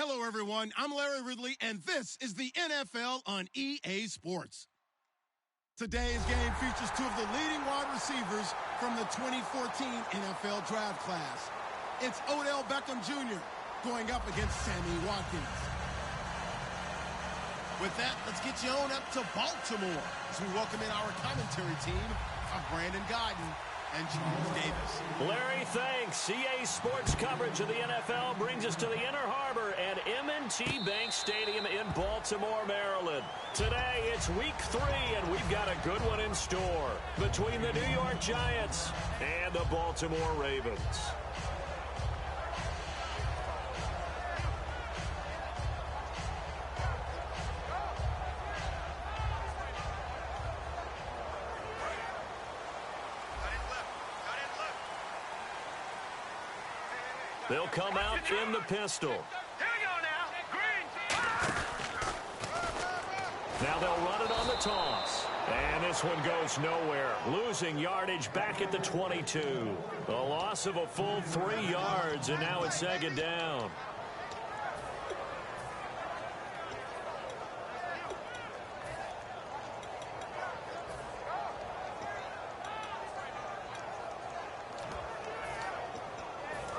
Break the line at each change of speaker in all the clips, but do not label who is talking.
Hello, everyone. I'm Larry Ridley, and this is the NFL on EA Sports. Today's game features two of the leading wide receivers from the 2014 NFL Draft Class. It's Odell Beckham Jr. going up against Sammy Watkins. With that, let's get you on up to Baltimore as we welcome in our commentary team of Brandon Guyton and Charles Davis.
Larry, thanks. EA Sports coverage of the NFL brings us to the Inner Harbor at M&T Bank Stadium in Baltimore, Maryland. Today, it's week 3, and we've got a good one in store between the New York Giants and the Baltimore Ravens. They'll come out in the pistol.
Here we go now. Green.
Now they'll run it on the toss. And this one goes nowhere. Losing yardage back at the 22. A loss of a full 3 yards, and now it's second down.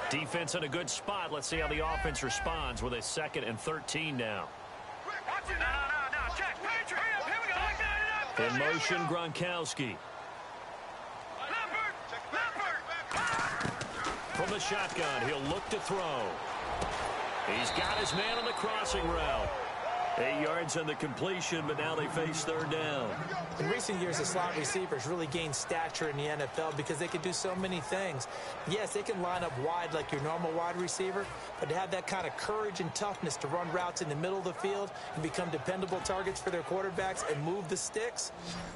Defense in a good spot. Let's see how the offense responds with a 2nd and 13 now.
No. Check. Patriot. Here we go.
In motion, Gronkowski. From the shotgun, he'll look to throw. He's got his man on the crossing route. 8 yards on the completion, but now they face 3rd down.
In recent years, the slot receivers really gained stature in the NFL because they can do so many things. Yes, they can line up wide like your normal wide receiver, but to have that kind of courage and toughness to run routes in the middle of the field and become dependable targets for their quarterbacks and move the sticks,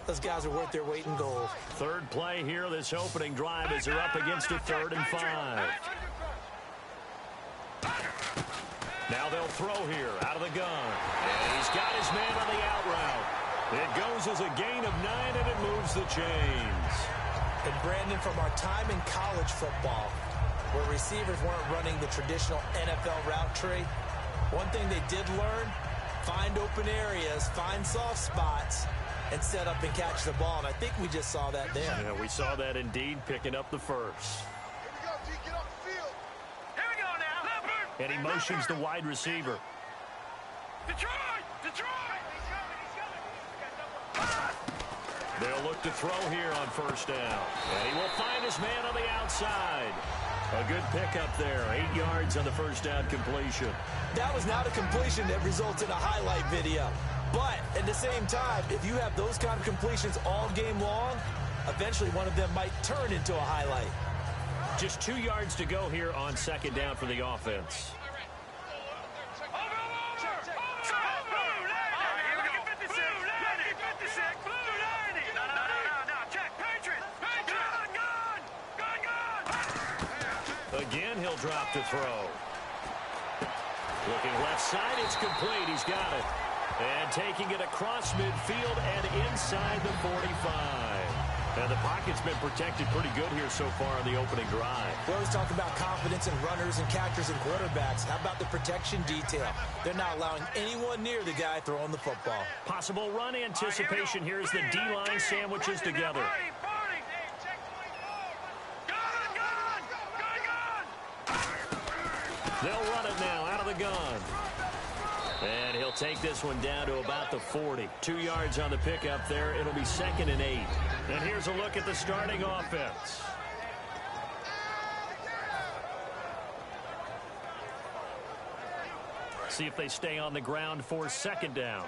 those guys are worth their weight in gold.
Third play here, this opening drive, as they're up against a 3rd and 5. Now they'll throw here out of the gun. And he's got his man on the out route. It goes as a gain of 9, and it moves the chains.
And Brandon, from our time in college football, where receivers weren't running the traditional NFL route tree, one thing they did learn, find open areas, find soft spots, and set up and catch the ball. And I think we just saw that there.
Yeah, we saw that indeed, picking up the first. And he motions the wide receiver.
Detroit!
They'll look to throw here on 1st down. And he will find his man on the outside. A good pickup there. 8 yards on the 1st down completion.
That was not a completion that results in a highlight video. But at the same time, if you have those kind of completions all game long, eventually one of them might turn into a highlight.
Just 2 yards to go here on 2nd down for the offense. Again, he'll drop to throw. Looking left side, it's complete. He's got it. And taking it across midfield and inside the 45. And the pocket's been protected pretty good here so far on the opening drive.
We always talk about confidence in runners and catchers and quarterbacks. How about the protection detail? They're not allowing anyone near the guy throwing the football.
Possible run anticipation here as the D-line sandwiches together. They'll run it now out of the gun. And he'll take this one down to about the 40. 2 yards on the pickup there. It'll be 2nd and 8. And here's a look at the starting offense. See if they stay on the ground for 2nd down.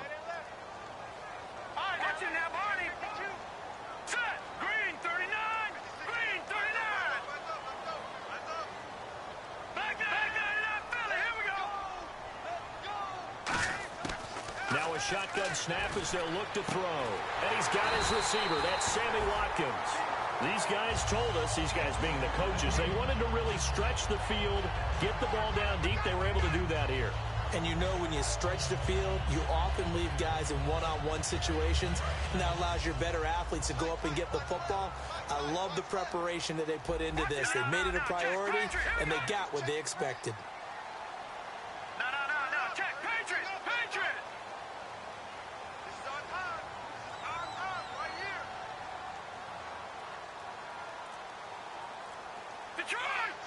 Now a shotgun snap as they'll look to throw. And he's got his receiver. That's Sammy Watkins. These guys told us, these guys being the coaches, they wanted to really stretch the field, get the ball down deep. They were able to do that here.
And you know when you stretch the field, you often leave guys in one-on-one situations, and that allows your better athletes to go up and get the football. I love the preparation that they put into this. They made it a priority, and they got what they expected.
No.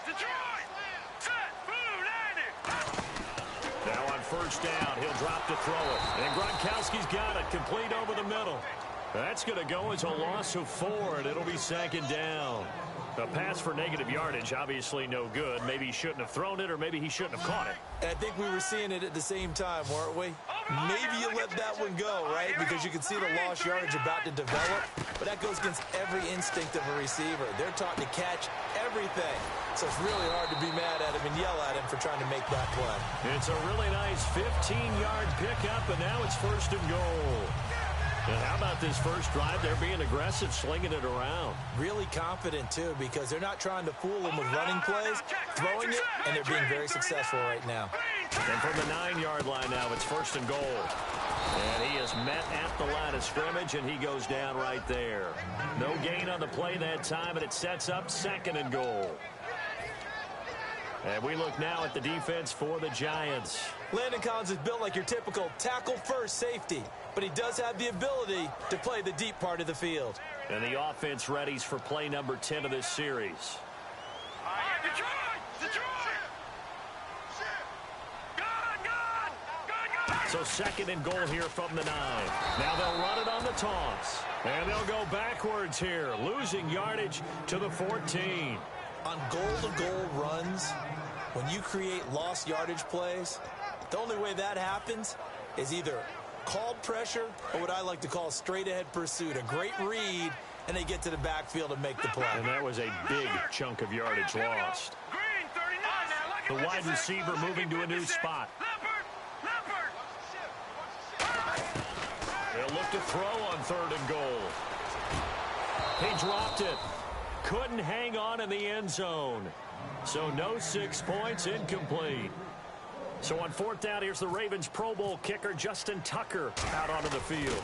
Detroit! Set! Boom! Landing!
Now on first down, he'll drop to throw it. And Gronkowski's got it, complete over the middle. That's going to go as a loss of 4, and it'll be second down. A pass for negative yardage, obviously no good. Maybe he shouldn't have thrown it, or maybe he shouldn't have caught it.
And I think we were seeing it at the same time, weren't we? Maybe you let that one go, right? Because you can see the lost yardage about to develop. But that goes against every instinct of a receiver. They're taught to catch everything. So it's really hard to be mad at him and yell at him for trying to make that play.
It's a really nice 15-yard pickup, and now it's first and goal. And how about this first drive? They're being aggressive, slinging it around.
Really confident, too, because they're not trying to fool him with running plays, throwing it, and they're being very successful right now.
And from the 9-yard line now, it's first and goal. And he is met at the line of scrimmage, and he goes down right there. No gain on the play that time, and it sets up second and goal. And we look now at the defense for the Giants.
Landon Collins is built like your typical tackle-first safety, but he does have the ability to play the deep part of the field.
And the offense readies for play number 10 of this series.
Detroit!
So second and goal here from the 9. Now they'll run it on the toss. And they'll go backwards here, losing yardage to the 14.
On goal-to-goal runs, when you create lost yardage plays, the only way that happens is either called pressure or what I like to call straight-ahead pursuit. A great read, and they get to the backfield and make the play.
And that was a big chunk of yardage lost. The wide receiver moving to a new spot. They'll look to throw on third and goal. He dropped it. Couldn't hang on in the end zone. So no 6 points, incomplete. So on fourth down, here's the Ravens Pro Bowl kicker, Justin Tucker, out onto the field.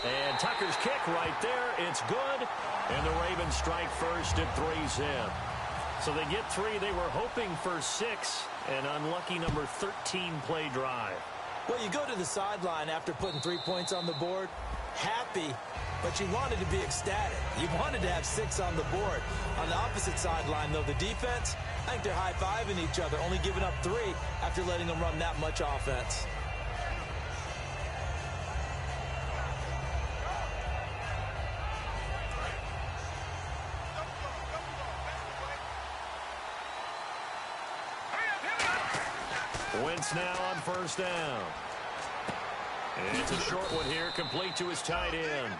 And Tucker's kick right there. It's good. And the Ravens strike first at 3-zip. So they get 3. They were hoping for 6. An unlucky number 13 play drive.
Well, you go to the sideline after putting 3 points on the board, happy, but you wanted to be ecstatic. You wanted to have 6 on the board. On the opposite sideline, though, the defense, I think they're high-fiving each other, only giving up 3 after letting them run that much offense.
Wentz now on first down. And it's a short one here, complete to his tight end.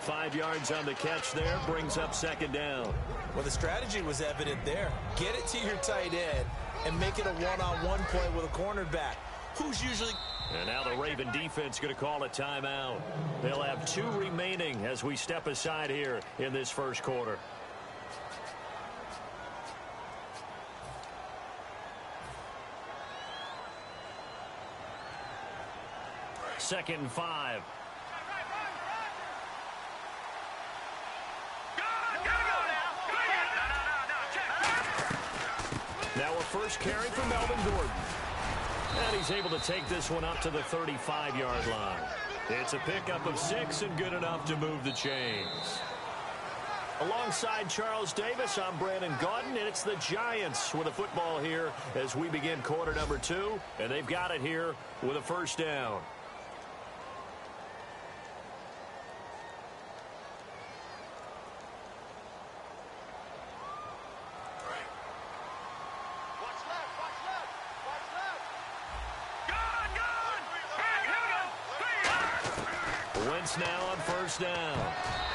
5 yards on the catch there, brings up second down.
Well, the strategy was evident there. Get it to your tight end and make it a one-on-one play with a cornerback, who's usually...
And now the Raven defense going to call a timeout. They'll have 2 remaining as we step aside here in this first quarter. Second and 5. Now a first carry for Melvin Gordon. And he's able to take this one up to the 35-yard line. It's a pickup of 6 and good enough to move the chains. Alongside Charles Davis, I'm Brandon Gaudin, and it's the Giants with a football here as we begin quarter number 2. And they've got it here with a first down. Wentz now on first down.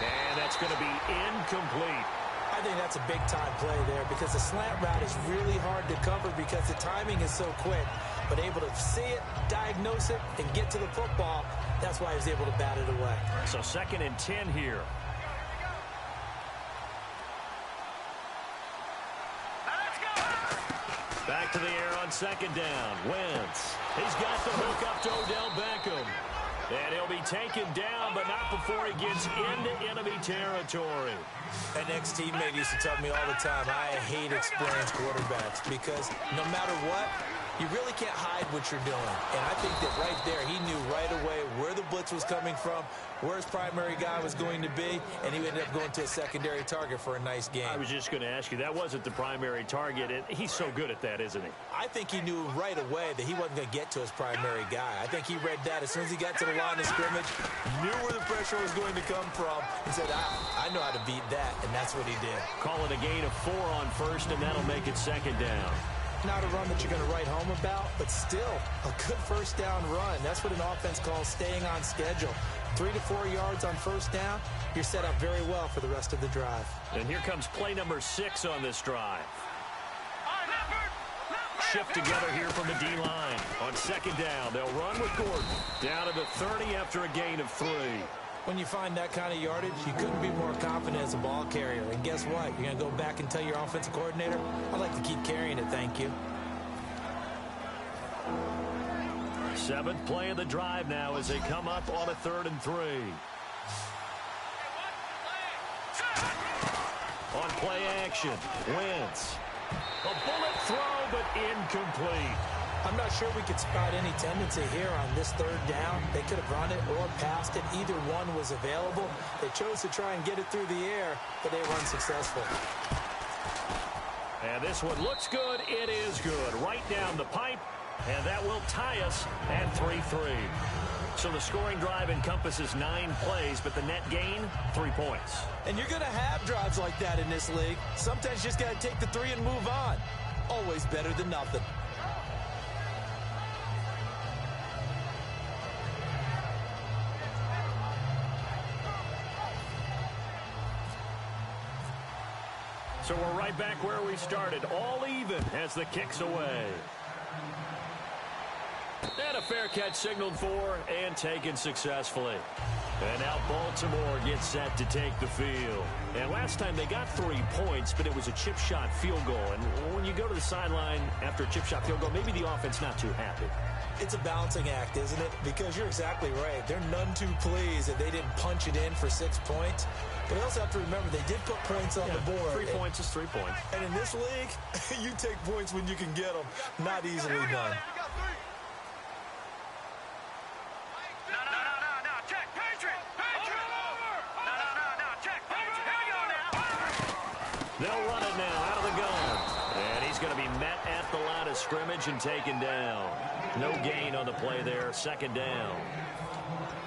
And that's going to be incomplete.
I think that's a big-time play there because the slant route is really hard to cover because the timing is so quick. But able to see it, diagnose it, and get to the football, that's why he was able to bat it away.
So second and 10 here. Back to the air on second down. Wentz. He's got the hook up to Odell Beckham. And he'll be taken down, but not before he gets into enemy territory.
An ex-teammate used to tell me all the time, I hate experienced quarterbacks because no matter what, you really can't hide what you're doing. And I think that right there, he knew right away where the blitz was coming from, where his primary guy was going to be, and he ended up going to a secondary target for a nice game.
I was just going to ask you, that wasn't the primary target. He's so good at that, isn't he?
I think he knew right away that he wasn't going to get to his primary guy. I think he read that as soon as he got to the line of scrimmage, knew where the pressure was going to come from, and said, I know how to beat that, and that's what he did.
Call it a gain of 4 on first, and that'll make it second down.
Not a run that you're going to write home about, but still a good first down run. That's what an offense calls staying on schedule. 3 to 4 yards on first down, you're set up very well for the rest of the drive.
And here comes play number 6 on this drive. Shift together here from the D-line. On second down, they'll run with Gordon. Down to the 30 after a gain of 3.
When you find that kind of yardage, you couldn't be more confident as a ball carrier. And guess what? You're going to go back and tell your offensive coordinator, I'd like to keep carrying it, thank you.
7th play of the drive now as they come up on a 3rd and 3. On play action, Wentz. A bullet throw, but incomplete.
I'm not sure we could spot any tendency here on this 3rd down. They could have run it or passed it. Either one was available. They chose to try and get it through the air, but they were unsuccessful.
And this one looks good. It is good. Right down the pipe, and that will tie us at 3-3. So the scoring drive encompasses 9 plays, but the net gain, 3 points.
And you're going to have drives like that in this league. Sometimes you just got to take the 3 and move on. Always better than nothing.
So we're right back where we started, all even as the kick's away. And a fair catch signaled for and taken successfully. And now Baltimore gets set to take the field. And last time they got 3 points, but it was a chip shot field goal. And when you go to the sideline after a chip shot field goal, maybe the offense not too happy.
It's a balancing act, isn't it? Because you're exactly right. They're none too pleased that they didn't punch it in for 6 points. But you also have to remember they did put points on the board.
3 points is 3 points.
And in this league, you take points when you can get them. Not easily done.
They'll run it now out of the gun. And he's going to be met at the line of scrimmage and taken down. No gain on the play there. 2nd down.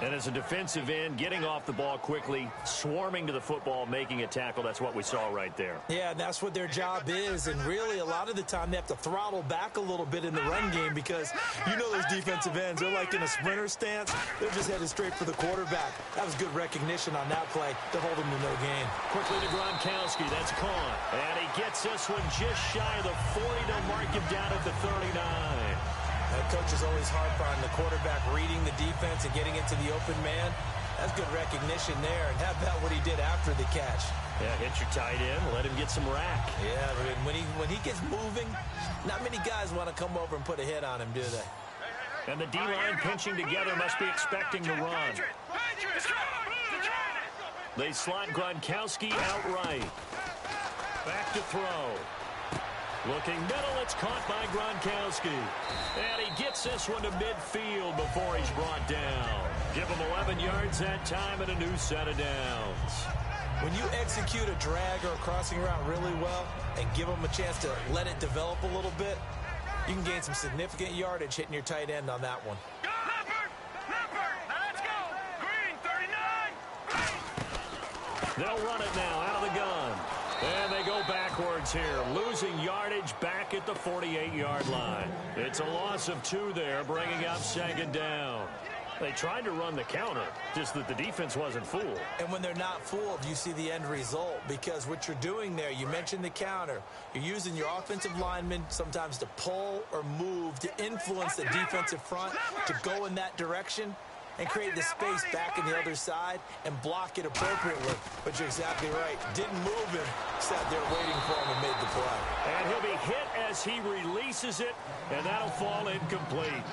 And as a defensive end, getting off the ball quickly, swarming to the football, making a tackle, that's what we saw right there.
Yeah, and that's what their job is. And really, a lot of the time, they have to throttle back a little bit in the run game because you know those defensive ends, they're like in a sprinter stance. They're just headed straight for the quarterback. That was good recognition on that play to hold him to no gain.
Quickly to Gronkowski. That's caught. And he gets this one just shy of the 40 to mark him down at the 39.
Coach is always harp on the quarterback reading the defense and getting into the open man. That's good recognition there. And how about what he did after the catch?
Yeah, hit your tight end, let him get some rack.
Yeah, but when he gets moving, not many guys want to come over and put a hit on him, do they?
And the D-line pinching together must be expecting to run. They slot Gronkowski outright. Back to throw. Looking middle, it's caught by Gronkowski. And he gets this one to midfield before he's brought down. Give him 11 yards that time and a new set of downs.
When you execute a drag or a crossing route really well and give them a chance to let it develop a little bit, you can gain some significant yardage hitting your tight end on that one.
They'll run it now out of the gun. And they go backwards here, losing yardage back at the 48-yard line. It's a loss of 2 there, bringing up 2nd down. They tried to run the counter, just that the defense wasn't fooled.
And when they're not fooled, you see the end result, because what you're doing there, you mentioned the counter. You're using your offensive linemen sometimes to pull or move to influence the defensive front to go in that direction and create the space back in the other side and block it appropriately. But you're exactly right. Didn't move him, sat there waiting for him and made the play.
And he'll be hit as he releases it, and that'll fall incomplete.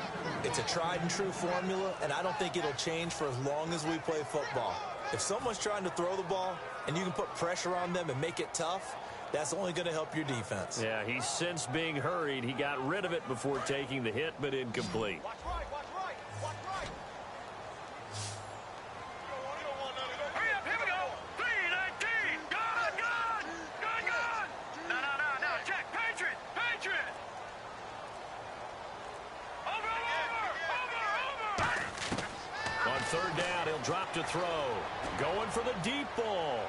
It's a tried and true formula, and I don't think it'll change for as long as we play football. If someone's trying to throw the ball and you can put pressure on them and make it tough, that's only going to help your defense.
Yeah, he's since being hurried. He got rid of it before taking the hit, but incomplete.
Watch right, watch right, watch right. Hurry up, here we go. 319. Good. No. Check. Patriot. Over.
On third down, he'll drop to throw. Going for the deep ball.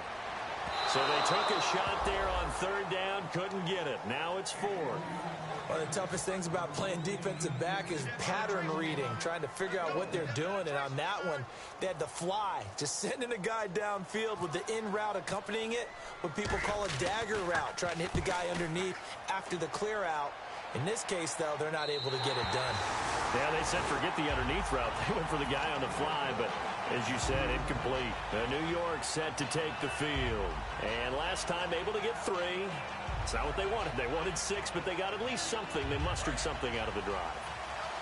So they took a shot there on third down, couldn't get it. Now it's 4.
One of the toughest things about playing defensive back is pattern reading, trying to figure out what they're doing. And on that one, they had to fly, just sending a guy downfield with the in route accompanying it, what people call a dagger route, trying to hit the guy underneath after the clear out. In this case, though, they're not able to get it done.
Yeah, they said forget the underneath route. They went for the guy on the fly, but as you said, incomplete. New York set to take the field. And last time able to get 3. It's not what they wanted. They wanted 6, but they got at least something. They mustered something out of the drive.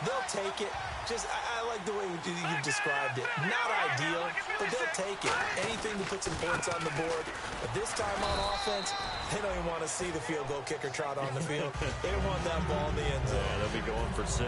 They'll take it. I like the way you've described it. Not ideal, but they'll take it. Anything to put some points on the board. But this time on offense, they don't even want to see the field goal kicker trot on the field. They don't want that ball in the end zone.
Yeah, they'll be going for 6.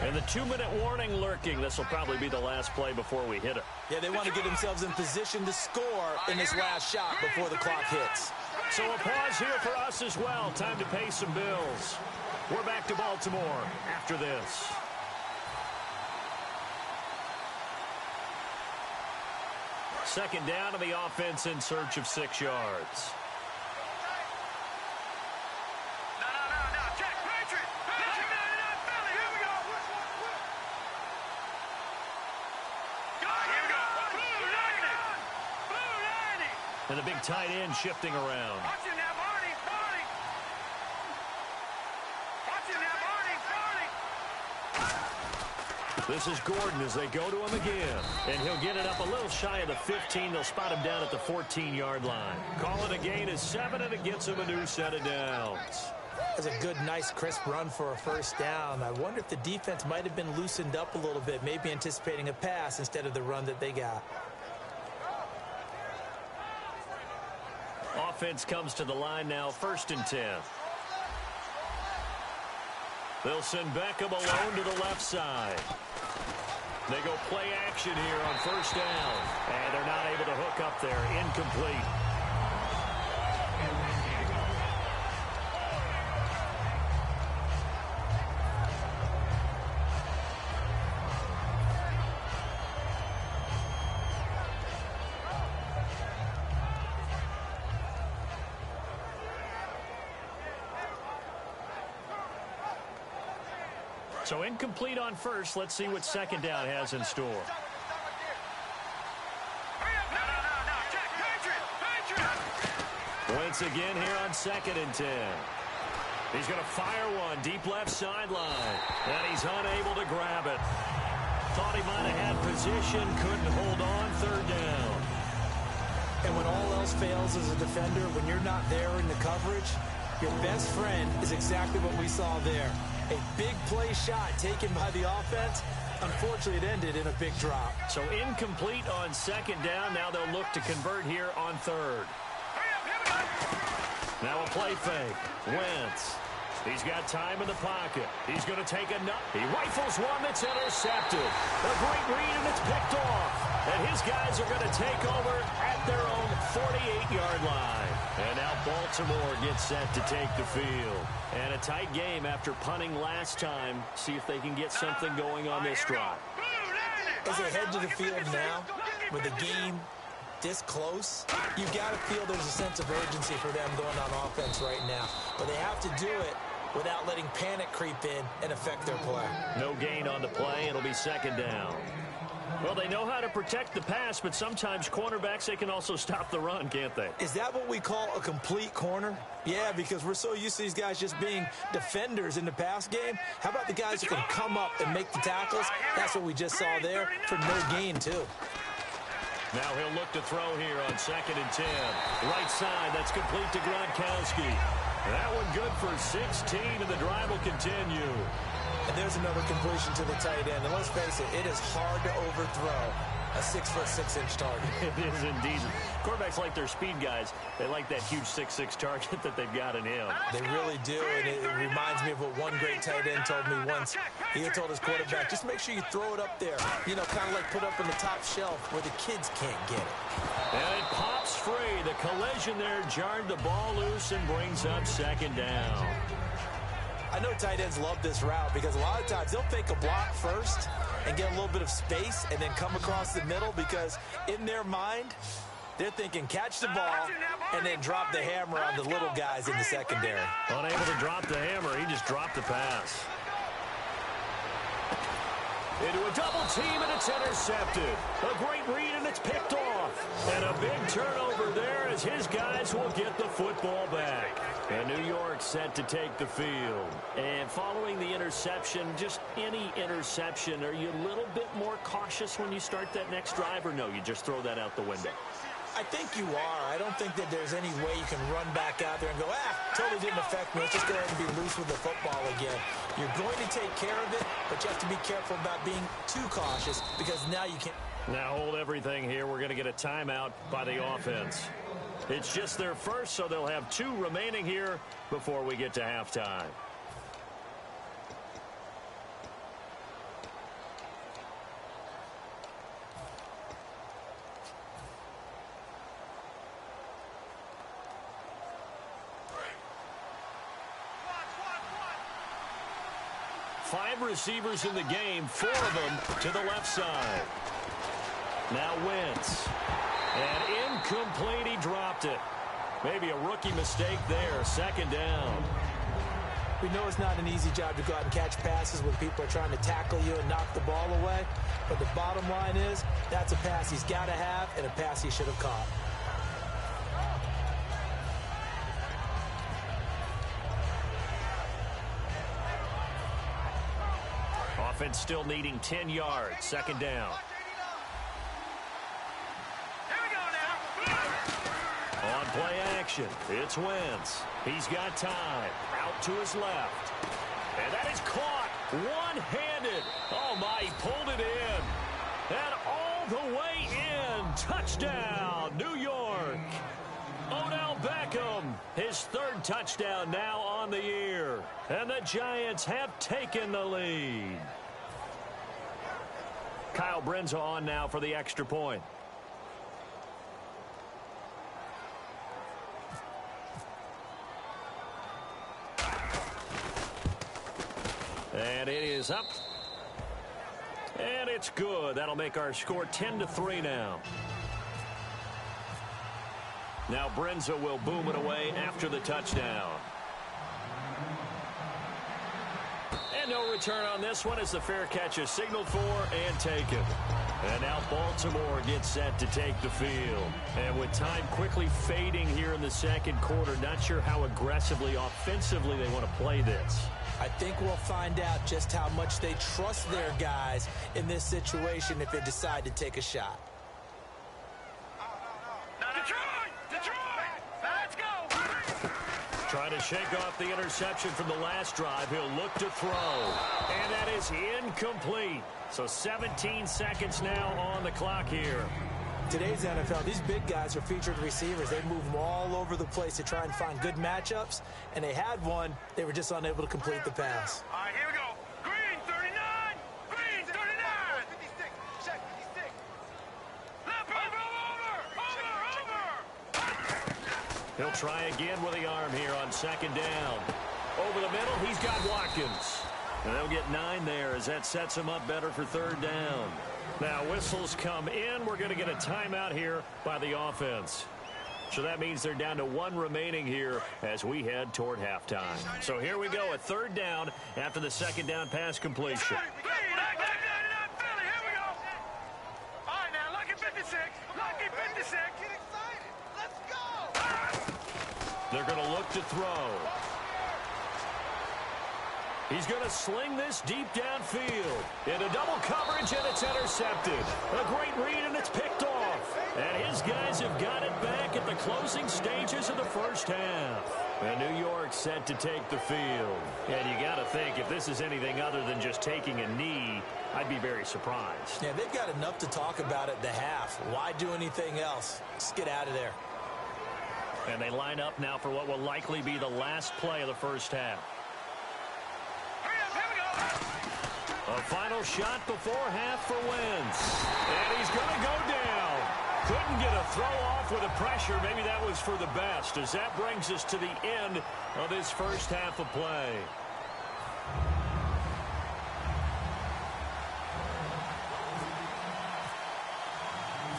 And the 2-minute warning lurking. This will probably be the last play before we hit it.
Yeah, they want to get themselves in position to score in this last shot before the clock hits.
So a pause here for us as well. Time to pay some bills. We're back to Baltimore after this. Second down to the offense in search of 6 yards. And the big tight end shifting around.
Watch him now, Barney.
This is Gordon as they go to him again. And he'll get it up a little shy of the 15. They'll spot him down at the 14-yard line. Call it a gain of 7, and it gets him a new set of downs.
That's a good, nice, crisp run for a first down. I wonder if the defense might have been loosened up a little bit, maybe anticipating a pass instead of the run that they got.
Offense comes to the line now, 1st and 10. They'll send Beckham alone to the left side. They go play action here on 1st down. And they're not able to hook up there. Incomplete. So incomplete on 1st. Let's see what 2nd down has in store. Once again here on 2nd and 10. He's going to fire one deep left sideline. And he's unable to grab it. Thought he might have had position. Couldn't hold on. 3rd down.
And when all else fails as a defender, when you're not there in the coverage, your best friend is exactly what we saw there. A big play shot taken by the offense. Unfortunately, it ended in a big drop.
So incomplete on 2nd down. Now they'll look to convert here on 3rd. Now a play fake. Wentz. He's got time in the pocket. He's going to take a nut. He rifles one that's intercepted. A great read, and it's picked off. And his guys are going to take over at their own 48-yard line. And now Baltimore gets set to take the field. And a tight game after punting last time. See if they can get something going on this drive.
As they head to the field now, with the game this close, you've got to feel there's a sense of urgency for them going on offense right now. But they have to do it without letting panic creep in and affect their play.
No gain on the play. It'll be 2nd down. Well, they know how to protect the pass, but sometimes cornerbacks, they can also stop the run, can't they?
Is that what we call a complete corner? Yeah, because we're so used to these guys just being defenders in the pass game. How about the guys who can come up and make the tackles? That's what we just saw there for no gain, too.
Now he'll look to throw here on 2nd and 10. Right side, that's complete to Gronkowski. That one good for 16, and the drive will continue.
And there's another completion to the tight end. And let's face it is hard to overthrow a 6'6" target.
It is indeed. Quarterbacks like their speed guys. They like that huge 6'6" target that they've got in him.
They really do, and it reminds me of what one great tight end told me once. He had told his quarterback, just make sure you throw it up there. You know, kind of like put up on the top shelf where the kids can't get it.
And it pops free. The collision there jarred the ball loose and brings up second down.
I know tight ends love this route because a lot of times they'll fake a block first and get a little bit of space and then come across the middle because in their mind, they're thinking catch the ball and then drop the hammer on the little guys in the secondary.
Unable to drop the hammer, he just dropped the pass. Into a double team, and it's intercepted. A great read, and it's picked off. And a big turnover there as his guys will get the football back. And New York set to take the field. And following the interception, just any interception, are you a little bit more cautious when you start that next drive, or no, you just throw that out the window?
I think you are. I don't think that there's any way you can run back out there and go, totally didn't affect me. Let's just go ahead and be loose with the football again. You're going to take care of it, but you have to be careful about being too cautious because now you can't.
Now hold everything here. We're going to get a timeout by the offense. It's just their first, so they'll have 2 remaining here before we get to halftime. Five receivers in the game, 4 of them to the left side. Now Wentz. And incomplete, he dropped it. Maybe a rookie mistake there, second down.
We know it's not an easy job to go out and catch passes when people are trying to tackle you and knock the ball away. But the bottom line is, that's a pass he's got to have and a pass he should have caught.
Offense still needing 10 yards, second down. On play action, it's Wentz. He's got time. Out to his left. And that is caught one-handed. Oh, my, he pulled it in. And all the way in. Touchdown, New York. Odell Beckham, his 3rd touchdown now on the year. And the Giants have taken the lead. Kyle Brenza on now for the extra point. And it is up. And it's good. That'll make our score 10-3 now. Now Brenza will boom it away after the touchdown. And no return on this one as the fair catch is signaled for and taken. And now Baltimore gets set to take the field. And with time quickly fading here in the second quarter, not sure how aggressively, offensively they want to play this.
I think we'll find out just how much they trust their guys in this situation if they decide to take a shot.
Trying to shake off the interception from the last drive. He'll look to throw. And that is incomplete. So 17 seconds now on the clock here.
Today's NFL, these big guys are featured receivers. They move them all over the place to try and find good matchups. And they had one. They were just unable to complete the pass.
All right, here we go. Green, 39. Green, 39. 56. Check, 56. Left, over.
He'll try again with the arm here on second down. Over the middle, he's got Watkins. And they'll get 9 there as that sets him up better for third down. Now whistles come in. We're going to get a timeout here by the offense. So that means they're down to 1 remaining here as we head toward halftime. So here we go, a third down after the second down pass completion. They're going to look to throw. He's going to sling this deep downfield. Into double coverage, and it's intercepted. A great read, and it's picked off. And his guys have got it back at the closing stages of the first half. And New York set to take the field. And you got to think, if this is anything other than just taking a knee, I'd be very surprised.
Yeah, they've got enough to talk about at the half. Why do anything else? Just get out of there.
And they line up now for what will likely be the last play of the first half. A final shot before half for Wentz. And he's going to go down. Couldn't get a throw off with the pressure. Maybe that was for the best, as that brings us to the end of this first half of play.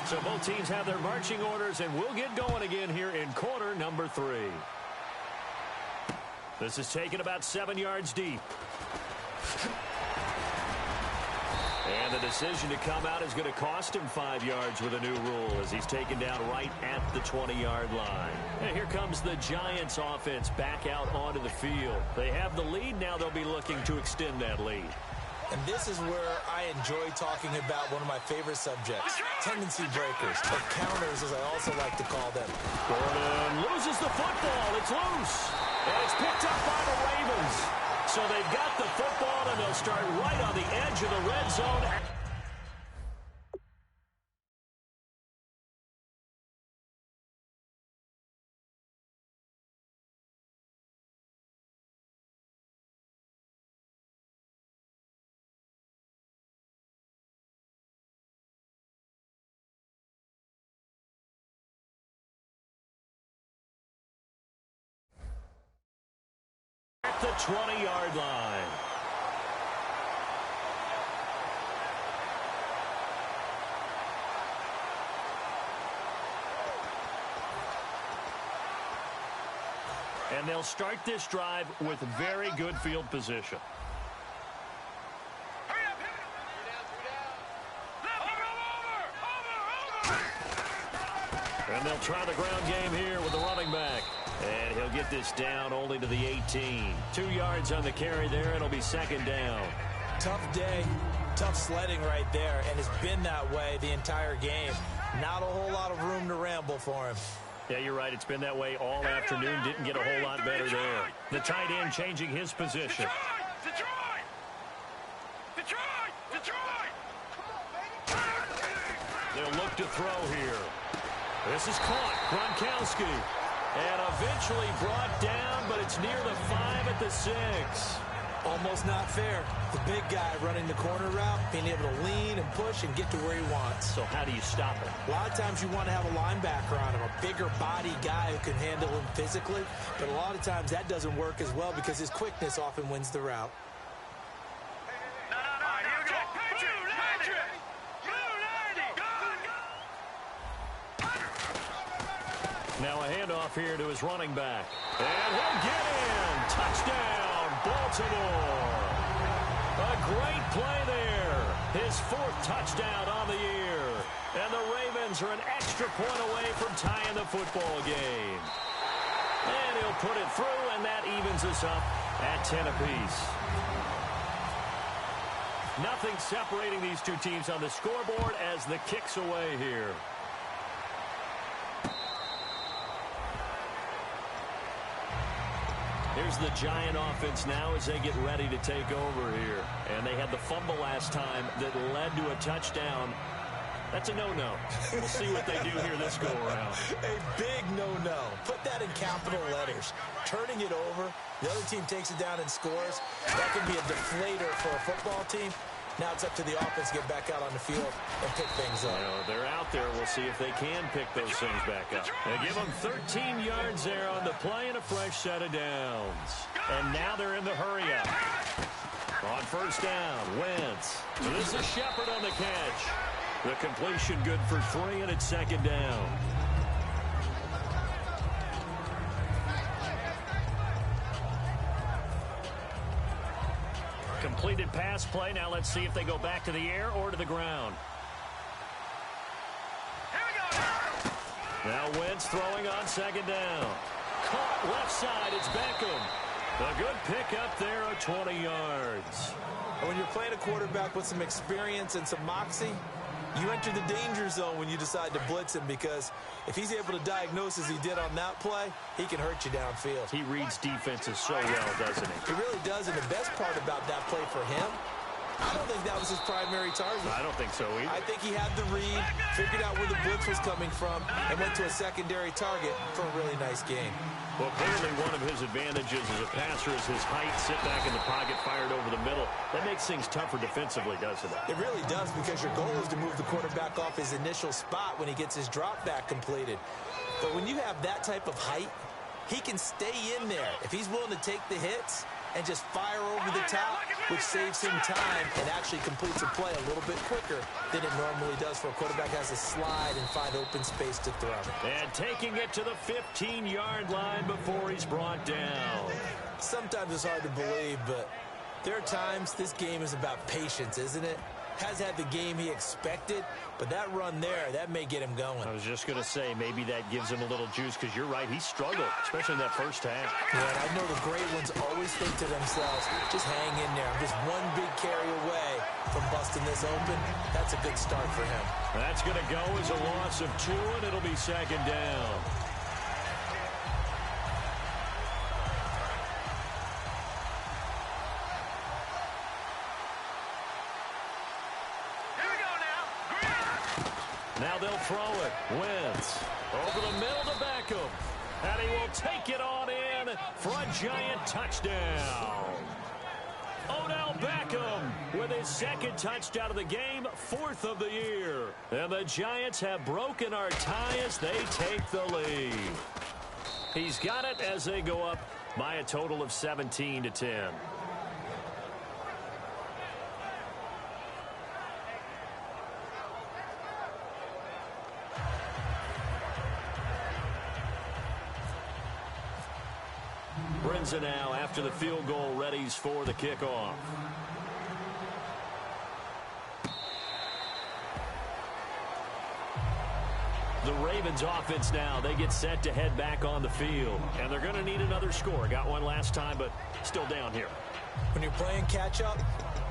So both teams have their marching orders, and we'll get going again here in quarter number 3. This is taken about 7 yards deep. And the decision to come out is going to cost him 5 yards with a new rule, as he's taken down right at the 20-yard line. And here comes the Giants offense back out onto the field. They have the lead. Now they'll be looking to extend that lead.
And this is where I enjoy talking about one of my favorite subjects, tendency breakers, or counters as I also like to call them.
Gordon loses the football. It's loose. And it's picked up by the Ravens. So they've got the football, and they'll start right on the edge of the red zone. At the 20-yard line. And they'll start this drive with very good field position. And they'll try the ground game here with the running back. And he'll get this down only to the 18. 2 yards on the carry there. It'll be second down.
Tough day, tough sledding right there, and it's been that way the entire game. Not a whole lot of room to ramble for him.
Yeah, you're right. It's been that way all afternoon. Didn't get a whole lot better there. The tight end changing his position. They'll look to throw here. This is caught. Gronkowski. And eventually brought down, but it's near the 5 at the 6.
Almost not fair. The big guy running the corner route, being able to lean and push and get to where he wants.
So how do you stop it?
A lot of times you want to have a linebacker on him, a bigger body guy who can handle him physically. But a lot of times that doesn't work as well because his quickness often wins the route.
Now a handoff here to his running back. And he'll get in. Touchdown, Baltimore. A great play there. His 4th touchdown on the year. And the Ravens are an extra point away from tying the football game. And he'll put it through, and that evens us up at 10 apiece. Nothing separating these two teams on the scoreboard as the kick's away here. Here's the Giant offense now as they get ready to take over here. And they had the fumble last time that led to a touchdown. That's a no-no. We'll see what they do here this go-around.
A big no-no. Put that in capital letters. Turning it over, the other team takes it down and scores. That can be a deflator for a football team. Now it's up to the offense to get back out on the field and pick things up.
Well, they're out there. We'll see if they can pick those things back up. They give them 13 yards there on the play and a fresh set of downs. And now they're in the hurry-up. On first down, Wentz. So this is Shepard on the catch. The completion good for 3, and it's second down. Completed pass play. Now let's see if they go back to the air or to the ground. Now Wentz throwing on second down. Caught left side. It's Beckham. A good pickup there of 20 yards.
When you're playing a quarterback with some experience and some moxie, You enter the danger zone when you decide to blitz him, because if he's able to diagnose as he did on that play, he can hurt you downfield.
He reads defenses so well, doesn't he?
He really does, and the best part about that play for him, I don't think that was his primary target.
I don't think so either.
I think he had the read, figured out where the blitz was coming from, and went to a secondary target for a really nice game.
Well, clearly one of his advantages as a passer is his height, sit back in the pocket, fired over the middle. That makes things tougher defensively, doesn't it?
It really does, because your goal is to move the quarterback off his initial spot when he gets his drop back completed. But when you have that type of height, he can stay in there. If he's willing to take the hits and just fire over the top, which saves him time and actually completes a play a little bit quicker than it normally does for a quarterback has to slide and find open space to throw.
And taking it to the 15-yard line before he's brought down.
Sometimes it's hard to believe, but there are times this game is about patience, isn't it? Has had the game he expected, but that run there, that may get him going.
I was just going to say, maybe that gives him a little juice, because you're right, he struggled, especially in that first half.
Yeah, and I know the great ones always think to themselves, just hang in there. I'm just one big carry away from busting this open. That's a good start for him.
That's going to go as a loss of 2, and it'll be second down. Now they'll throw it. Wentz over the middle to Beckham. And he will take it on in for a giant touchdown. Odell Beckham with his second touchdown of the game, 4th of the year. And the Giants have broken our tie as they take the lead. He's got it as they go up by a total of 17-10. Brinza now, after the field goal, readies for the kickoff. The Ravens offense now, they get set to head back on the field. And they're going to need another score. Got one last time, but still down here.
When you're playing catch-up,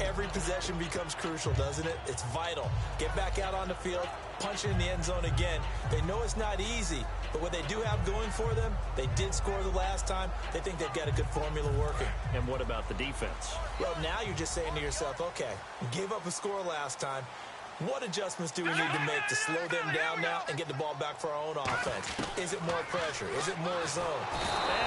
every possession becomes crucial, doesn't it? It's vital. Get back out on the field, punch it in the end zone again. They know it's not easy, but what they do have going for them, they did score the last time. They think they've got a good formula working.
And what about the defense?
Well, now you're just saying to yourself, okay, we gave up a score last time. What adjustments do we need to make to slow them down now and get the ball back for our own offense? Is it more pressure? Is it more zone?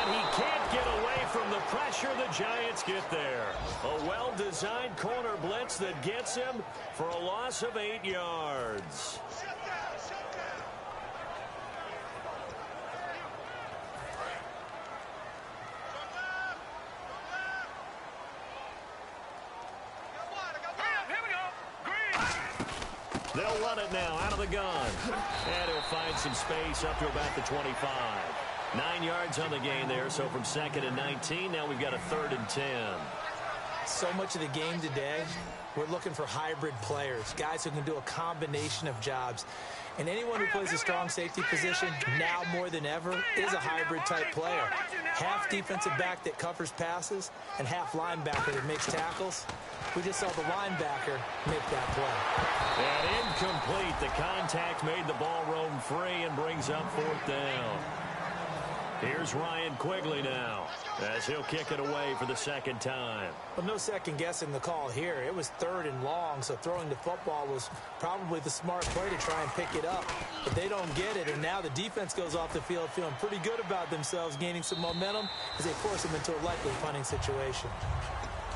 And he can't get away from the pressure. The Giants get there. A well-designed corner blitz that gets him for a loss of 8 yards. They'll run it now out of the gun. And he'll find some space up to about the 25. 9 yards on the gain there, so from 2nd and 19, now we've got a 3rd and 10.
So much of the game today, we're looking for hybrid players, guys who can do a combination of jobs. And anyone who plays a strong safety position, now more than ever, is a hybrid-type player. Half defensive back that covers passes and half linebacker that makes tackles. We just saw the linebacker make that play.
And incomplete. The contact made the ball roam free and brings up 4th down. Here's Ryan Quigley now as he'll kick it away for the 2nd time.
Well, no second guessing the call here. It was 3rd and long, so throwing the football was probably the smart play to try and pick it up. But they don't get it, and now the defense goes off the field feeling pretty good about themselves, gaining some momentum as they force them into a likely punting situation.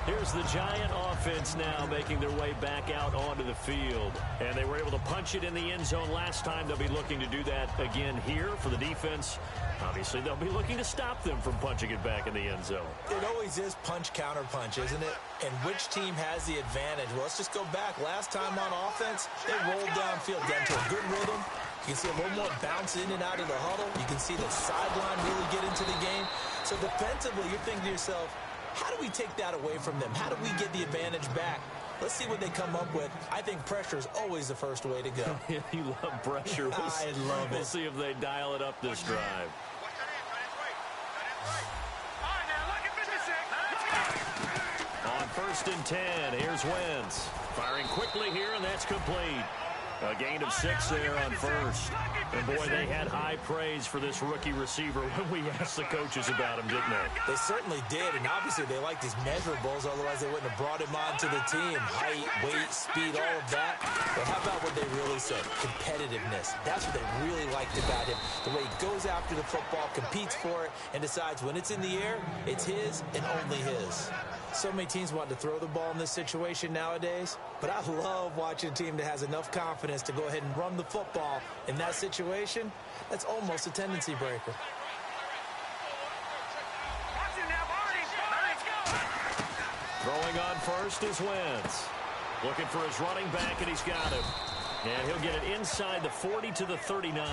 Here's the Giant offense now making their way back out onto the field. And they were able to punch it in the end zone last time. They'll be looking to do that again here for the defense. Obviously, they'll be looking to stop them from punching it back in the end zone.
It always is punch-counter-punch, isn't it? And which team has the advantage? Well, let's just go back. Last time on offense, they rolled downfield, got into a good rhythm. You can see a little more bounce in and out of the huddle. You can see the sideline really get into the game. So defensively, you're thinking to yourself, how do we take that away from them? How do we get the advantage back? Let's see what they come up with. I think pressure is always the first way to go.
You love pressure.
I love it.
We'll see if they dial it up this drive. On 1st and 10, here's Wentz. Firing quickly here, and that's complete. A gain of 6 there on first. And, boy, they had high praise for this rookie receiver when we asked the coaches about him, didn't they?
They certainly did, and obviously they like these measurables, otherwise they wouldn't have brought him onto the team. Height, weight, speed, all of that. But how about what they really said? Competitiveness. That's what they really liked about him. The way he goes after the football, competes for it, and decides when it's in the air, it's his and only his. So many teams want to throw the ball in this situation nowadays, but I love watching a team that has enough confidence to go ahead and run the football in that situation. That's almost a tendency breaker.
Throwing on first is Wentz. Looking for his running back, and he's got him. And he'll get it inside the 40 to the 39.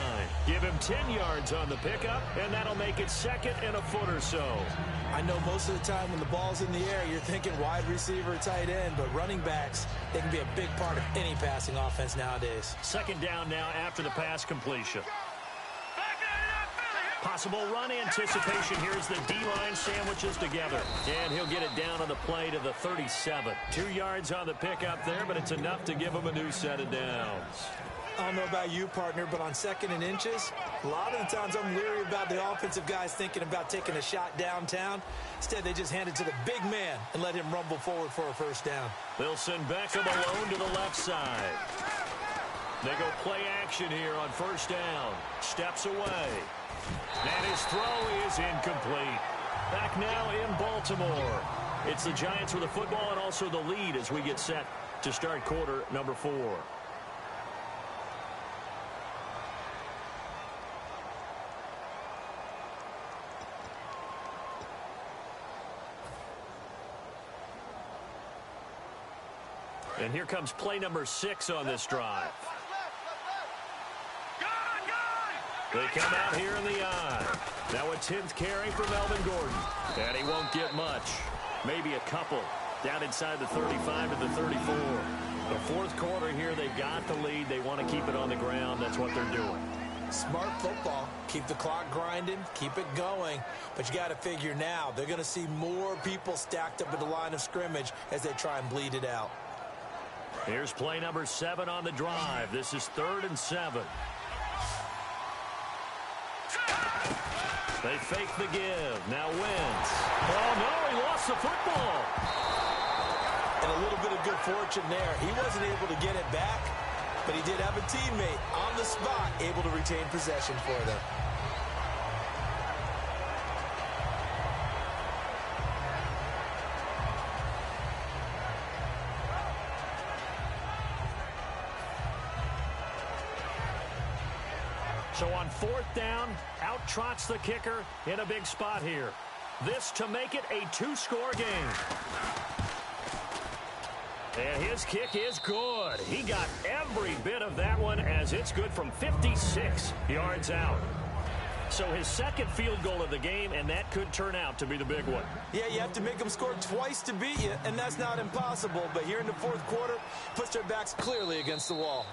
Give him 10 yards on the pickup, and that'll make it second and a foot or so.
I know most of the time when the ball's in the air, you're thinking wide receiver, tight end, but running backs, they can be a big part of any passing offense nowadays.
Second down now after the pass completion. Possible run anticipation. Here's the D-line sandwiches together. And he'll get it down on the play to the 37. 2 yards on the pickup there, but it's enough to give him a new set of downs.
I don't know about you, partner, but on 2nd and inches, a lot of the times I'm leery about the offensive guys thinking about taking a shot downtown. Instead, they just hand it to the big man and let him rumble forward for a first down.
They'll send Beckham alone to the left side. They go play action here on first down. Steps away. And his throw is incomplete. Back now in Baltimore. It's the Giants with the football and also the lead as we get set to start quarter number 4. And here comes play number 6 on this drive. They come out here in the eye. Now a 10th carry for Melvin Gordon. And he won't get much. Maybe a couple. Down inside the 35 to the 34. The fourth quarter here, they've got the lead. They want to keep it on the ground. That's what they're doing.
Smart football. Keep the clock grinding. Keep it going. But you got to figure now, they're going to see more people stacked up at the line of scrimmage as they try and bleed it out.
Here's play number 7 on the drive. This is 3rd and 7. They fake the give. Now Wentz. Oh, no, he lost the football.
And a little bit of good fortune there. He wasn't able to get it back, but he did have a teammate on the spot able to retain possession for them.
So on 4th down, out trots the kicker in a big spot here. This to make it a 2-score game. And his kick is good. He got every bit of that one as it's good from 56 yards out. So his second field goal of the game, and that could turn out to be the big one.
Yeah, you have to make them score twice to beat you, and that's not impossible. But here in the fourth quarter, puts their backs clearly against the wall.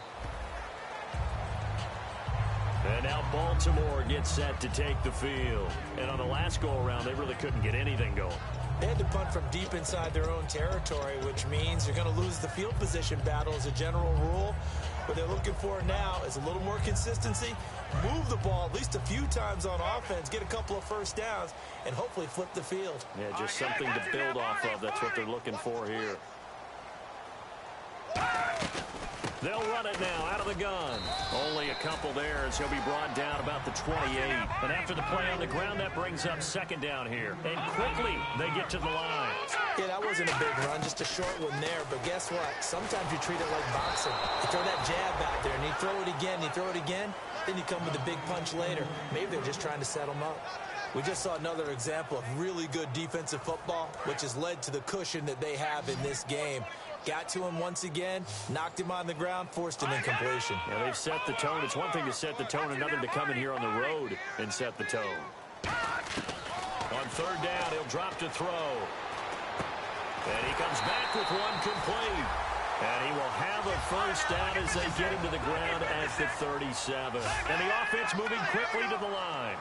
And now Baltimore gets set to take the field. And on the last go-around, they really couldn't get anything going.
They had to punt from deep inside their own territory, which means you're going to lose the field position battle as a general rule. What they're looking for now is a little more consistency, move the ball at least a few times on offense, get a couple of first downs, and hopefully flip the field.
Yeah, just something to build off of. That's what they're looking for here. They'll run it now out of the gun. Only a couple there as he'll be brought down about the 28. And after the play on the ground, that brings up 2nd down here. And quickly, they get to the line.
Yeah, that wasn't a big run, just a short one there. But guess what? Sometimes you treat it like boxing. You throw that jab back there, and you throw it again, you throw it again, then you come with a big punch later. Maybe they're just trying to set them up. We just saw another example of really good defensive football, which has led to the cushion that they have in this game. Got to him once again, knocked him on the ground, forced an incompletion.
Yeah, they've set the tone. It's one thing to set the tone, another to come in here on the road and set the tone. On 3rd down, he'll drop to throw. And he comes back with one complete. And he will have a first down as they get him to the ground at the 37. And the offense moving quickly to the line.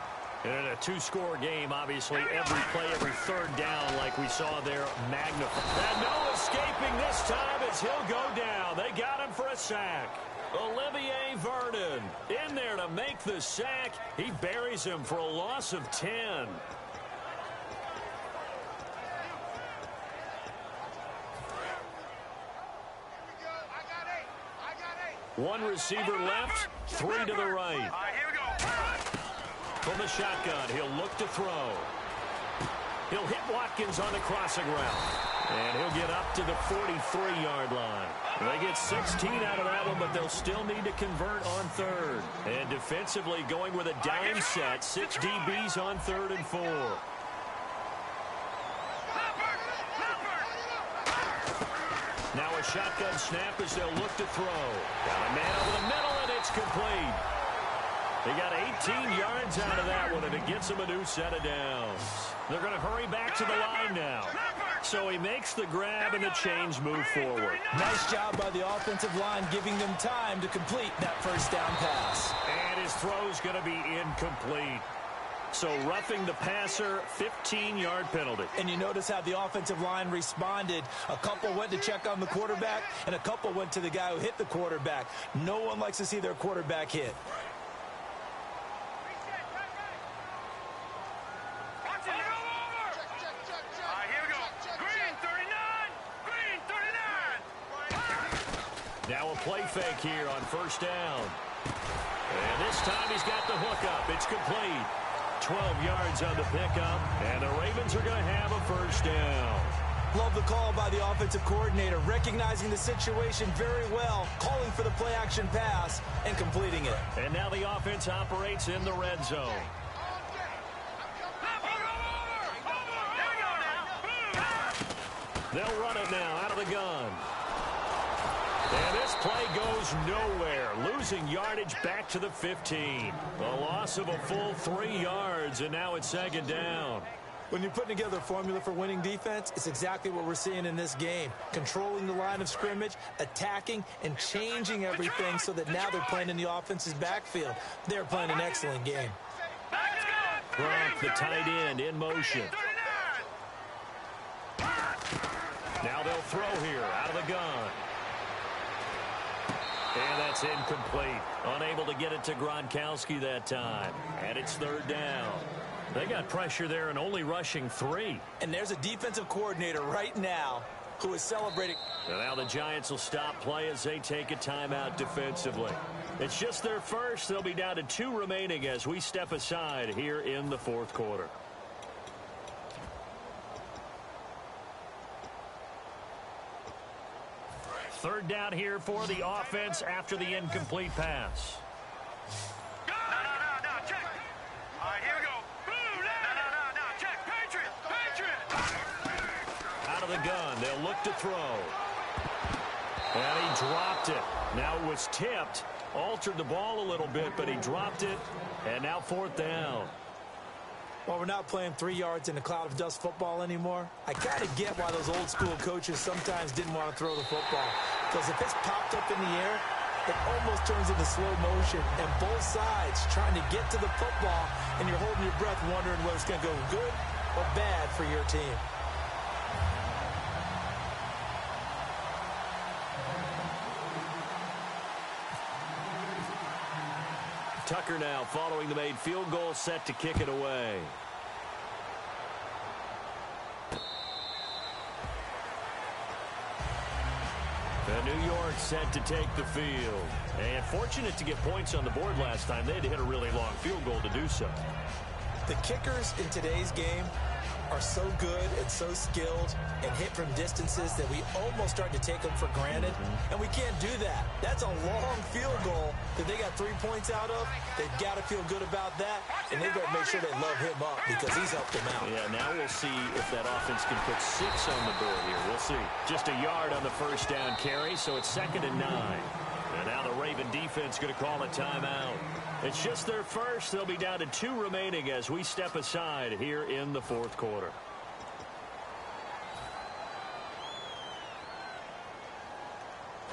And in a 2-score game, obviously, every play, every 3rd down, like we saw there, magnified. And no escaping this time as he'll go down. They got him for a sack. Olivier Vernon in there to make the sack. He buries him for a loss of 10. One receiver left, three to the right.
All right, here we go.
From the shotgun, he'll look to throw. He'll hit Watkins on the crossing route. And he'll get up to the 43-yard line. They get 16 out of that one, but they'll still need to convert on third. And defensively going with a dime set, 6 DBs on 3rd and 4. Now a shotgun snap as they'll look to throw. Got a man over the middle, and it's complete. They got 18 yards out of that one, and it gets them a new set of downs. They're going to hurry back to the line now. So he makes the grab, and the chains move forward.
Nice job by the offensive line, giving them time to complete that first down pass.
And his throw's going to be incomplete. So roughing the passer, 15-yard penalty.
And you notice how the offensive line responded. A couple went to check on the quarterback, and a couple went to the guy who hit the quarterback. No one likes to see their quarterback hit.
Now a play fake here on first down. And this time he's got the hook up. It's complete. 12 yards on the pickup, and the Ravens are going to have a first down.
Love the call by the offensive coordinator, recognizing the situation very well, calling for the play-action pass, and completing it.
And now the offense operates in the red zone. They'll run it now out of the gun. And this play goes nowhere, losing yardage back to the 15. A loss of a full 3 yards, and now it's 2nd down.
When you're putting together a formula for winning defense, it's exactly what we're seeing in this game. Controlling the line of scrimmage, attacking, and changing everything so that now they're playing in the offense's backfield. They're playing an excellent game.
Gronk, the tight end, in motion. Now they'll throw here out of the gun. And that's incomplete. Unable to get it to Gronkowski that time. And it's 3rd down. They got pressure there and only rushing 3.
And there's a defensive coordinator right now who is celebrating.
And now the Giants will stop play as they take a timeout defensively. It's just their first. They'll be down to 2 remaining as we step aside here in the 4th quarter. Third down here for the offense after the incomplete pass.
No, check. All right, here we go. No, check. Patriot.
Out of the gun, they'll look to throw. And he dropped it. Now it was tipped, altered the ball a little bit, but he dropped it. And now 4th down.
Well, we're not playing 3 yards in a cloud of dust football anymore. I kind of get why those old school coaches sometimes didn't want to throw the football. Because if it's popped up in the air, it almost turns into slow motion. And both sides trying to get to the football, and you're holding your breath wondering whether it's going to go good or bad for your team.
Tucker now following the made field goal, set to kick it away. And New York set to take the field. And fortunate to get points on the board last time. They had to hit a really long field goal to do so.
The kickers in today's game are so good and so skilled and hit from distances that we almost start to take them for granted. And we can't do that. That's a long field goal that they got 3 points out of. They've got to feel good about that, and they've got to make sure they love him up because he's helped them out.
Yeah, now we'll see if that offense can put 6 on the board here. We'll see. Just a yard on the first down carry, so it's 2nd and 9. And now the Raven defense going to call a timeout. It's just their first. They'll be down to 2 remaining as we step aside here in the 4th quarter.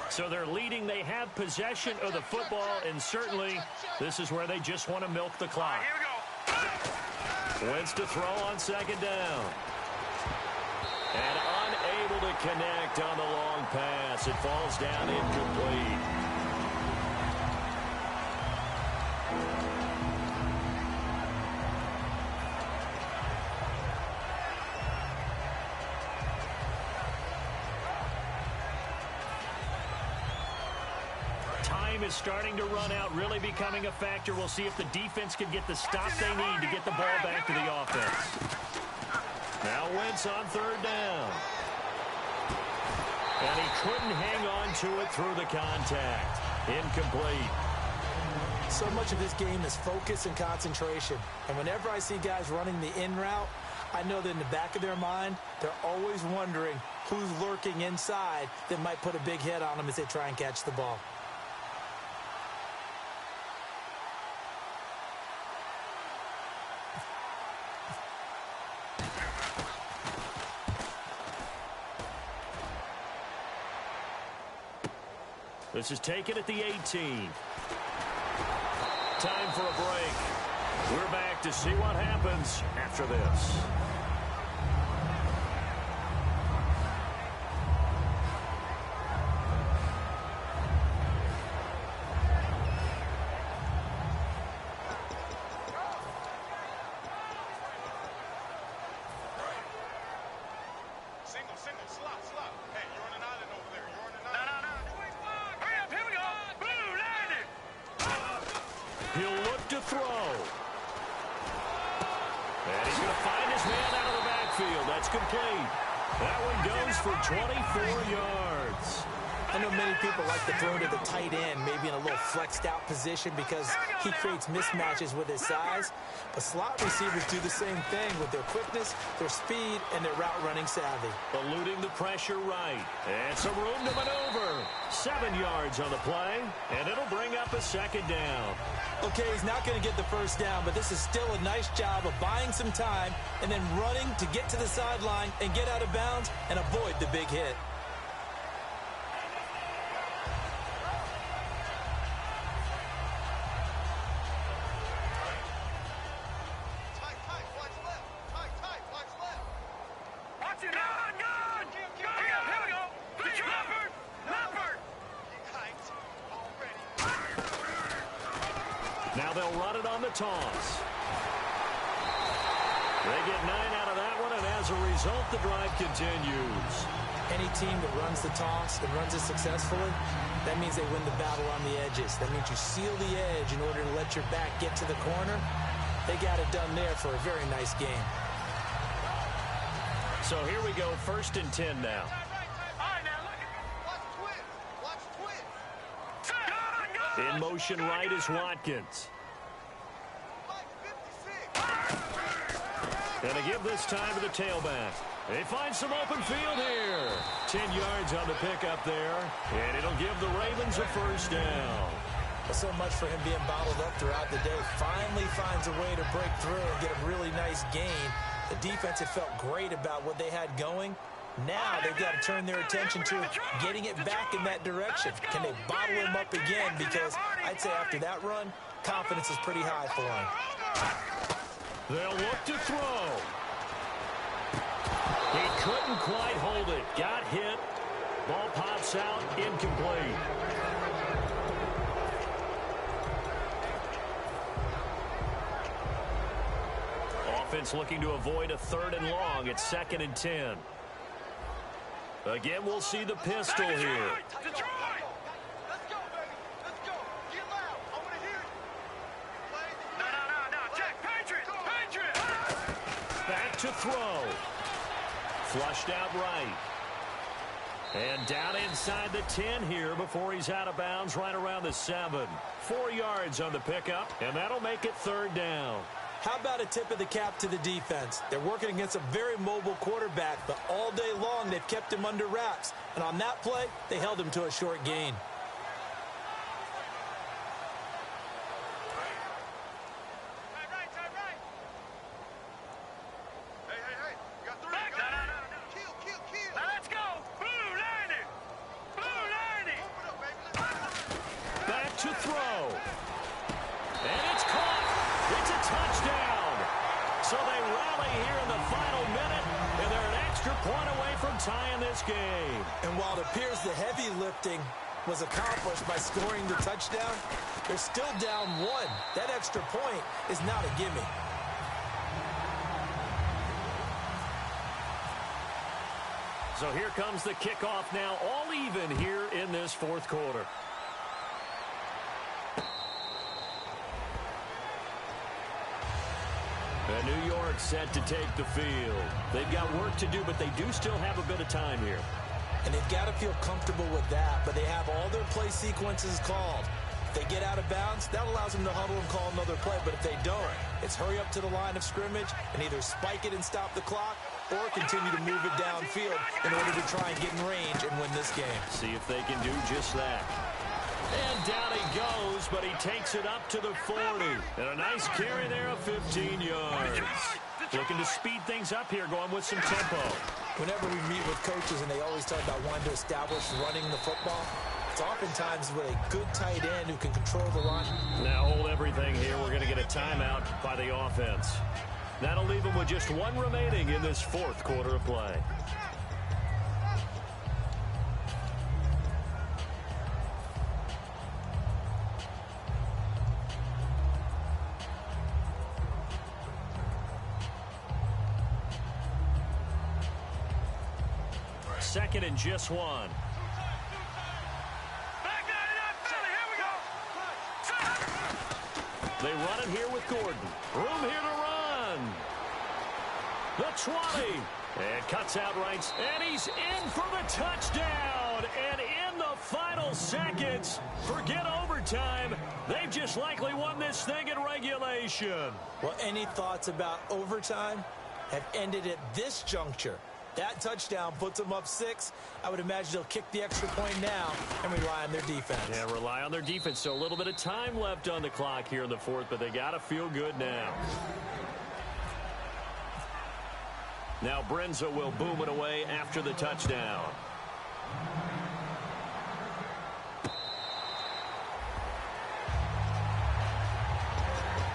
So they're leading. They have possession of the football, and certainly this is where they just want to milk the clock. Wentz to throw on 2nd down. And unable to connect on the long pass. It falls down incomplete. game is starting to run out, really becoming a factor. We'll see if the defense can get the stop they need to get the ball back to the offense. Now Wentz on third down. And he couldn't hang on to it through the contact. Incomplete.
So much of this game is focus and concentration. And whenever I see guys running the in route, I know that in the back of their mind, they're always wondering who's lurking inside that might put a big hit on them as they try and catch the ball.
This is taken at the 18. Time for a break. We're back to see what happens after this.
Single, slot. Hey, you're on an island over there. You're on an island. No. Hurry up, here we go. Blue, landing.
He'll look to throw. And he's going to find his man out of the backfield. That's complete. That one goes for 24 yards.
I know many people like to throw to the tight end, maybe in a little flexed out position because he creates mismatches with his size. But slot receivers do the same thing with their quickness, their speed, and their route running savvy.
Eluding the pressure right. And some room to maneuver. 7 yards on the play, and it'll bring up a second down.
Okay, he's not going to get the first down, but this is still a nice job of buying some time and then running to get to the sideline and get out of bounds and avoid the big hit.
Now they'll run it on the toss. They get 9 out of that one, and as a result, the drive continues.
Any team that runs the toss and runs it successfully, that means they win the battle on the edges. That means you seal the edge in order to let your back get to the corner. They got it done there for a very nice game.
So here we go, 1st and 10 now. In motion right is Watkins. And they give this time to the tailback. They find some open field here. 10 yards on the pickup there. And it'll give the Ravens a first down.
So much for him being bottled up throughout the day. Finally finds a way to break through and get a really nice gain. The defense had felt great about what they had going. Now they've got to turn their attention to getting it back in that direction. Can they bottle him up again? Because I'd say after that run, confidence is pretty high for him.
They'll look to throw. He couldn't quite hold it. Got hit. Ball pops out. Incomplete. Offense looking to avoid a 3rd and long. It's 2nd and 10. Again, we'll see the pistol here.
Let's go, baby. Let's go. Get loud. I want to hear it. No. Check. Patriot.
Back to throw. Flushed out right. And down inside the 10 here before he's out of bounds right around the 7. 4 yards on the pickup, and that'll make it 3rd down.
How about a tip of the cap to the defense? They're working against a very mobile quarterback, but all day long they've kept him under wraps. And on that play, they held him to a short gain.
Right. Hey. You got 3. Kill. Now let's go. Blue landing. Open up, baby.
Back to throw. And it's caught. It's a touchdown. So they rally here in the final minute, and they're an extra point away from tying this game.
And while it appears the heavy lifting was accomplished by scoring the touchdown, they're still down 1. That extra point is not a gimme.
So here comes the kickoff now, all even here in this 4th quarter. And New York set to take the field. They've got work to do, but they do still have a bit of time here.
And they've got to feel comfortable with that, but they have all their play sequences called. If they get out of bounds, that allows them to huddle and call another play, but if they don't, it's hurry up to the line of scrimmage and either spike it and stop the clock or continue to move it downfield in order to try and get in range and win this game.
See if they can do just that. And down he goes, but he takes it up to the 40. And a nice carry there of 15 yards. Looking to speed things up here, going with some tempo.
Whenever we meet with coaches and they always talk about wanting to establish running the football, it's oftentimes with a good tight end who can control the run.
Now hold everything here. We're going to get a timeout by the offense. That'll leave them with just one remaining in this fourth quarter of play. Second and just one. They run it here with Gordon. Room here to run. The 20. And cuts out right. And he's in for the touchdown. And in the final seconds, forget overtime. They've just likely won this thing in regulation.
Well, any thoughts about overtime have ended at this juncture. That touchdown puts them up 6. I would imagine they'll kick the extra point now and rely on their defense.
Yeah, rely on their defense. So a little bit of time left on the clock here in the fourth, but they got to feel good now. Now Brenza will boom it away after the touchdown.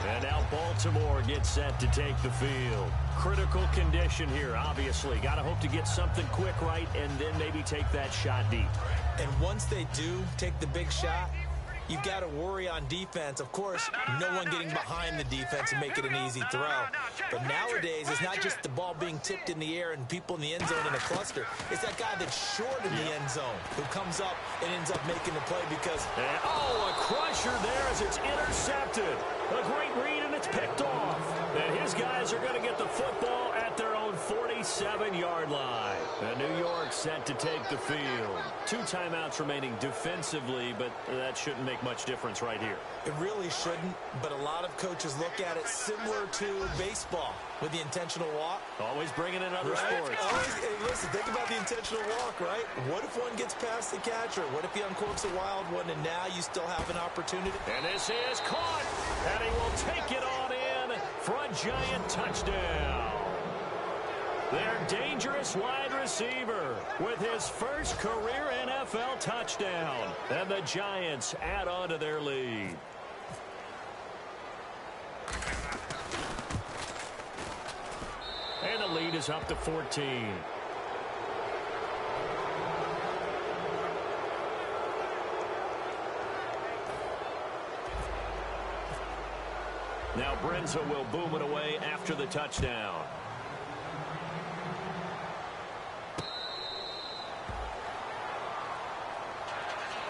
And now Baltimore gets set to take the field. Critical condition here, obviously. Got to hope to get something quick right and then maybe take that shot deep.
And once they do take the big shot, you've got to worry on defense. Of course, no one getting behind the defense and make it an easy throw. But nowadays, it's not just the ball being tipped in the air and people in the end zone in a cluster. It's that guy that's short in the end zone who comes up and ends up making the play because...
a crusher there as it's intercepted. A great read, and it's picked off. And his guys are going to get the football at their own 47-yard line. And New York set to take the field. 2 timeouts remaining defensively, but that shouldn't make much difference right here.
It really shouldn't, but a lot of coaches look at it similar to baseball with the intentional walk.
Always bringing in other
right?
sports.
Hey, listen, think about the intentional walk, right? What if one gets past the catcher? What if he uncorks a wild one and now you still have an opportunity?
And this is caught, and he will take it on in for a giant touchdown. Their dangerous wide receiver with his first career NFL touchdown. And the Giants add on to their lead. And the lead is up to 14. Now Brenza will boom it away after the touchdown.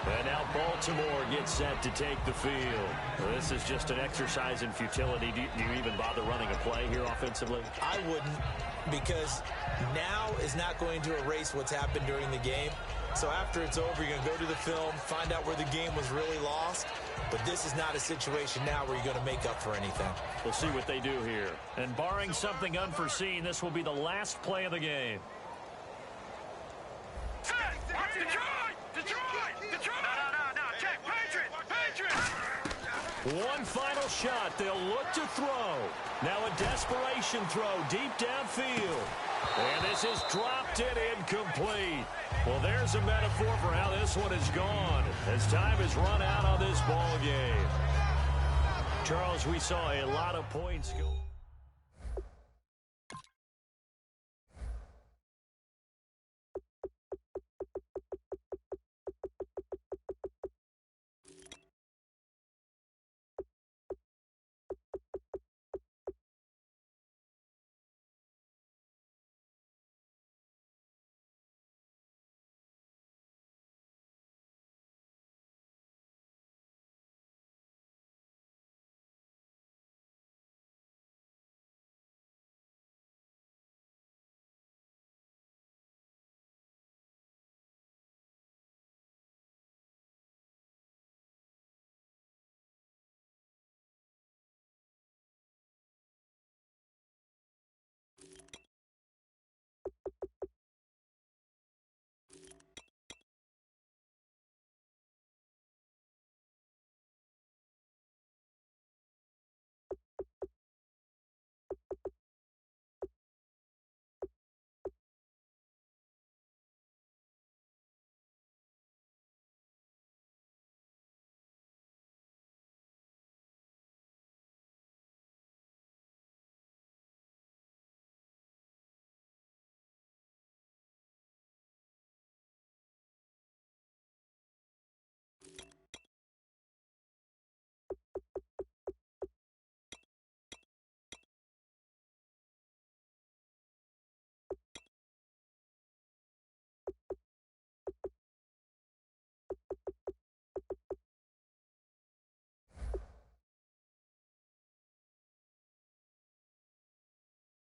And now Baltimore gets set to take the field. Well, this is just an exercise in futility. Do you even bother running a play here offensively?
I wouldn't, because now is not going to erase what's happened during the game. So after it's over, you're going to go to the film, find out where the game was really lost. But this is not a situation now where you're going to make up for anything.
We'll see what they do here. And barring something unforeseen, this will be the last play of the game. One final shot. They'll look to throw. Now a desperation throw deep downfield. And this is dropped in incomplete. Well, there's a metaphor for how this one is gone as time has run out on this ball game. Charles, we saw a lot of points go.